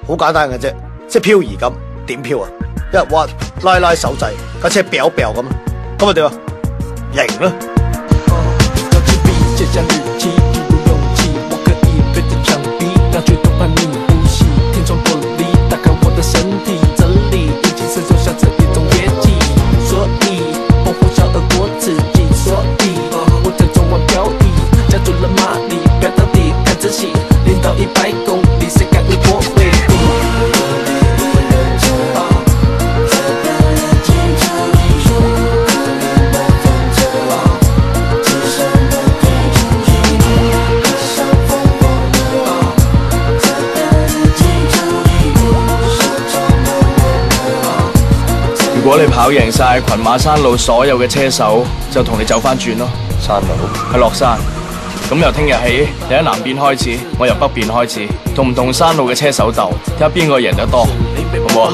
好簡單嘅啫，即係漂移咁，點漂啊？一日哇拉拉手掣，架車飆飆咁，咁啊點啊？型啦！寫下日記，一如勇氣，我可以對着牆壁，讓絕對叛逆呼吸。天窗玻璃打開我的身體，這裡已經承受下這一種業績，所以保護小而過自己，所以我在中環飄逸，加入了馬力，飆到底看仔細，0到100公里，誰敢與我為敵？如果你跑贏晒群馬山路所有嘅車手，就同你走翻轉咯。山路係落山，咁由聽日起，你喺南邊開始，我由北邊開始，同唔同山路嘅車手鬥，睇下邊個贏得多，好唔好啊？